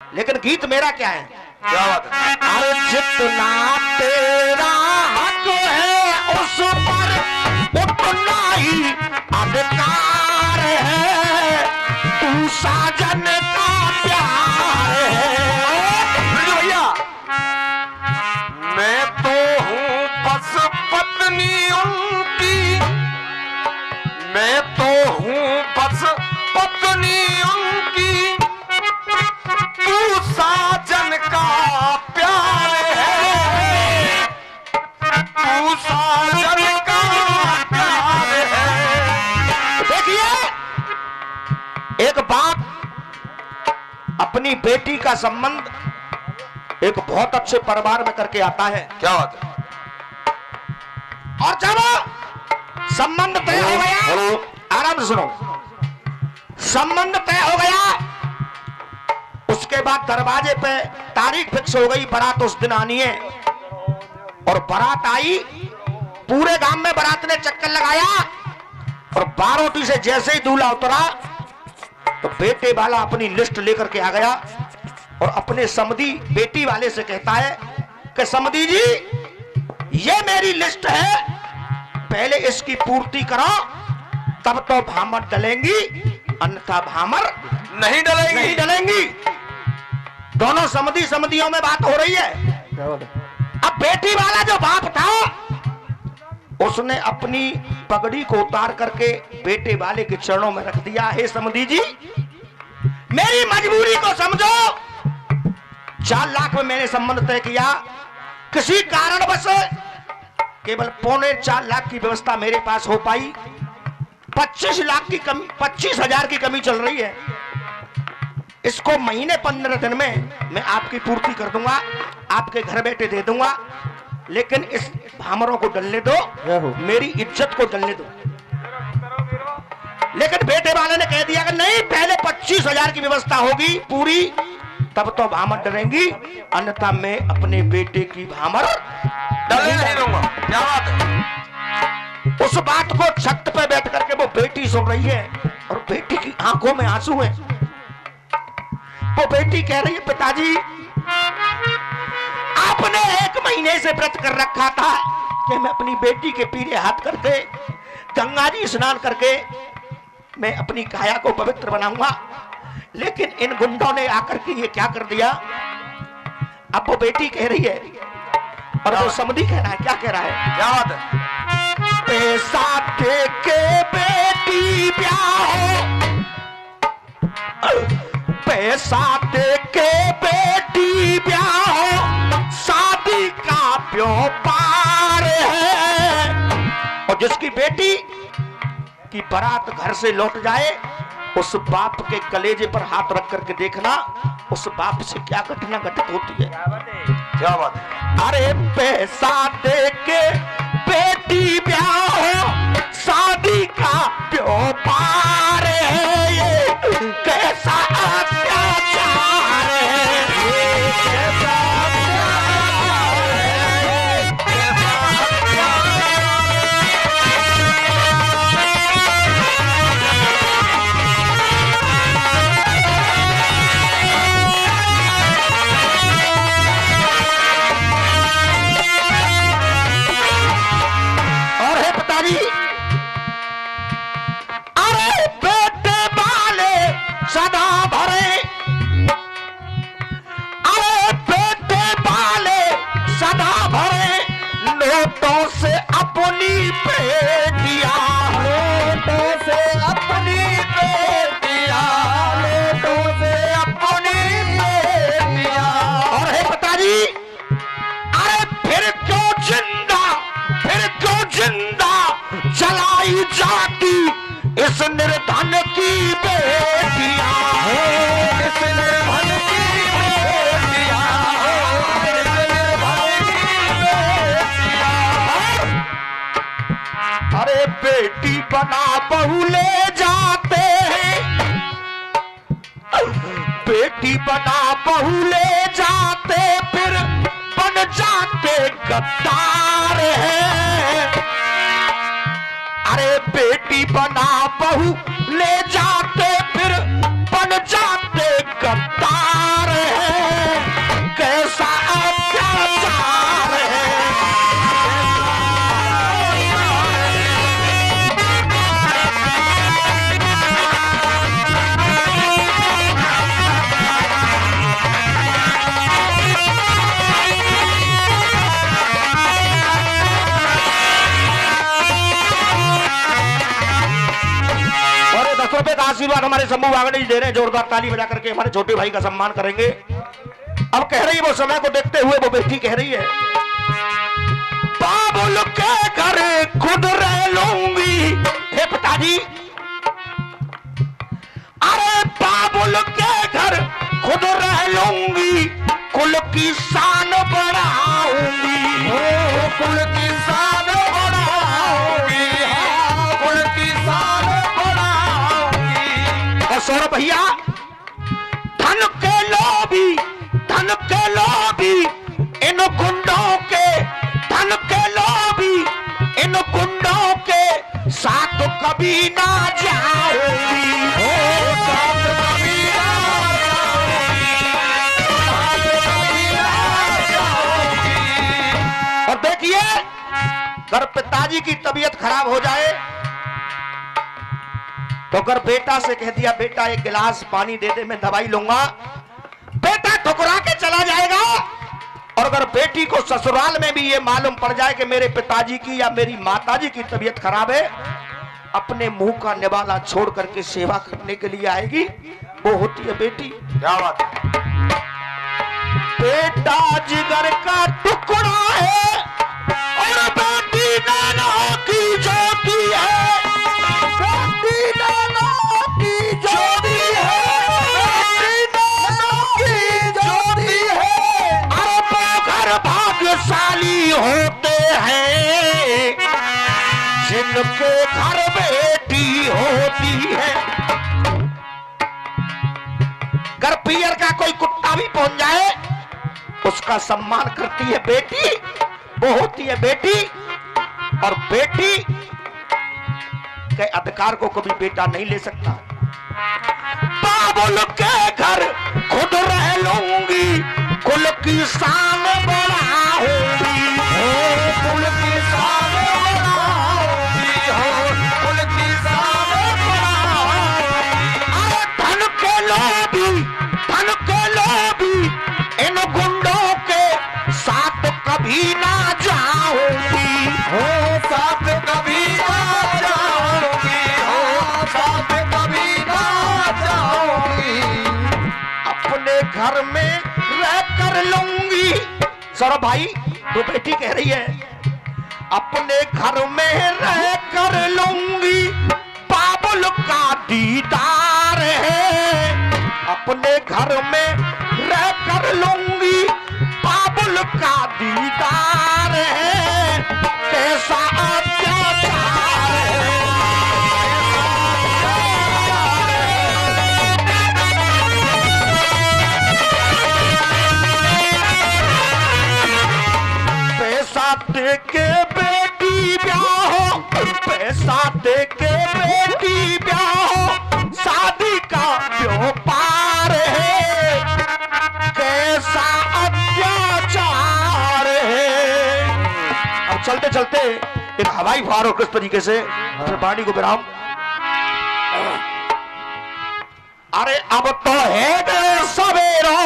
लेकिन गीत मेरा क्या है? क्या बात है? अरे जितना तेरा हक है उस पर उतना ही अधिकार है, तू साजन का प्यार है। भैया मैं तो हूँ बस पत्नी उनकी, मैं तो हूँ बस पत्नी उनकी, तू साजन का प्यार है, तू साजन का प्यार है। देखिए, एक बाप अपनी बेटी का संबंध एक बहुत अच्छे परिवार में करके आता है। क्या बात है? और जब संबंध तय हो गया, आराम से सुनो, संबंध तय हो गया, उसके बाद दरवाजे पे तारीख फिक्स हो गई, बारात उस दिन आनी है। और बारात आई, पूरे गांव में बारात ने चक्कर लगाया, और बारोटी से जैसे ही दूल्हा उतरा तो बेटे वाला अपनी लिस्ट लेकर के आ गया और अपने समधी बेटी वाले से कहता है कि समधी जी, ये मेरी लिस्ट है, पहले इसकी पूर्ति करो, तब तो भामर डलेंगी, अन्यथा भामर नहीं डलेगी, नहीं डलेंगी। दोनों समधी समधियों में बात हो रही है। अब बेटी वाला जो बाप था, उसने अपनी पगड़ी को उतार करके बेटे वाले के चरणों में रख दिया। हे समधी जी, मेरी मजबूरी को समझो, 4 लाख में मैंने संबंध तय किया, किसी कारणवश केवल 4.25 की व्यवस्था मेरे पास हो पाई, 25 लाख की कमी, 25,000 की कमी चल रही है। इसको महीने 15 दिन में मैं आपकी पूर्ति कर दूंगा, आपके घर बैठे दे दूंगा, लेकिन इस भामरों को डलने दो, मेरी इज्जत को डलने दो। लेकिन बेटे वाले ने कह दिया कि नहीं, पहले 25,000 की व्यवस्था होगी पूरी, तब तो भामर डरेंगी, अन्यथा मैं अपने बेटे की भामर डलने नहीं दूंगा। क्या बात है? उस बात को छत पे बैठ करके वो बेटी सुन रही है, और बेटी की आंखों में आंसू है। वो बेटी कह रही है, पिताजी, आपने 1 महीने से व्रत कर रखा था कि मैं अपनी बेटी के पीछे हाथ करके गंगा जी स्नान करके मैं अपनी काया को पवित्र बनाऊंगा, लेकिन इन गुंडों ने आकर के ये क्या कर दिया। अब वो बेटी कह रही है, और वो समधी कह रहा है, क्या कह रहा है? क्या बात है? पैसा दे के बेटी ब्याह, पैसा दे के बेटी ब्याह, शादी का व्यापार है। और जिसकी बेटी की बारात घर से लौट जाए, उस बाप के कलेजे पर हाथ रख करके देखना, उस बाप से क्या घटना घटित होती है। क्या बात है? अरे पैसा दे के बेटी ब्याह, शादी का व्यापार है, ये कैसा अत्याचार है, ये कैसा अत्याचार है, कैसा अरे बेटे वाले सदा भरे, अरे बेटे वाले सदा भरे, नोटों से अपनी बेटिया, नोटों से अपनी बेटिया, नोटों से अपनी बेटिया। और हे पिताजी, अरे फिर क्यों जिंदा, फिर क्यों जिंदा जलाई जाती इस निर्धन की बेटियां, इस निर्धन की बेटियां, इस निर्धन की बेटियां। अरे बेटी बना बहू ले जाते हैं, बेटी बना बहू ले जाते, फिर बन जाते गद्दार है। अरे बेटी बना बहू ले जाते, फिर बन जाते गद्दार है। आशीर्वाद हमारे शंभू वागड़े जी दे रहे हैं, जोरदार ताली बजा करके हमारे छोटे भाई का सम्मान करेंगे। अब कह रही है वो समय को देखते हुए वो बेटी कह रही है, बाबुल के घर खुद रह लूंगी। हे पिताजी, अरे बाबुल के घर खुद रह लूंगी, कुल की शान बढ़ाऊंगी। कुल की शान बढ़ाऊंगी, कुल की शान बढ़ाऊंगी। और सौरभ भैया, धन के लोभी, धन के लोभी इन गुंडों के, धन के लोभी इन गुंडों के साथ कभी ना जाऊंगी। साथ कभी ना जाऊंगी। और देखिए, अगर पिताजी की तबीयत खराब हो जाए तो अगर बेटा से कह दिया, बेटा एक गिलास पानी दे दे, मैं दवाई लूंगा, बेटा ठुकरा के चला जाएगा। और अगर बेटी को ससुराल में भी ये मालूम पड़ जाए कि मेरे पिताजी की या मेरी माताजी की तबीयत खराब है, अपने मुंह का निवाला छोड़ करके सेवा करने के लिए आएगी। वो होती है बेटी। क्या बात है? बेटा जिगर का टुकड़ा है और बेटी नैना की ज्योति है। बेटी नैना की ज्योति है, बेटी नैना की ज्योति है। अरे वो घर भाग्यशाली होते हैं जिनके घर बेटी होती है। घर पियर का कोई कुत्ता भी पहुंच जाए, उसका सम्मान करती है बेटी, वो होती है बेटी। और बेटी के अधिकार को कभी बेटा नहीं ले सकता। बाबुल के घर खुद रह लूंगी, कुल की शान बढ़ाऊंगी। कुल की शान बढ़ाऊंगी, कुल की शान बढ़ाऊंगी। अरे धन के लोभी, धन के लोभी इन गुंडों के साथ कभी ना जाऊंगी। साथ कभी ना जाऊंगी, साथ कभी ना जाऊंगी। अपने घर में रह कर लूंगी। सौरभ भाई, तो बेटी कह रही है, अपने घर में रह कर लूंगी, बाबुल का दीदार है। अपने घर में रह कर लूंगी, बाबुल का दीदार है। कैसा अत्याचार है। पैसा दे के बेटी ब्याह, पैसा दे के बेटी ब्याह, शादी का व्यापार है। कैसा अत्याचार है। अब चलते चलते एक हवाई फुहार किस तरीके से फिर पानी को विराम। अरे अब तो है सवेरा,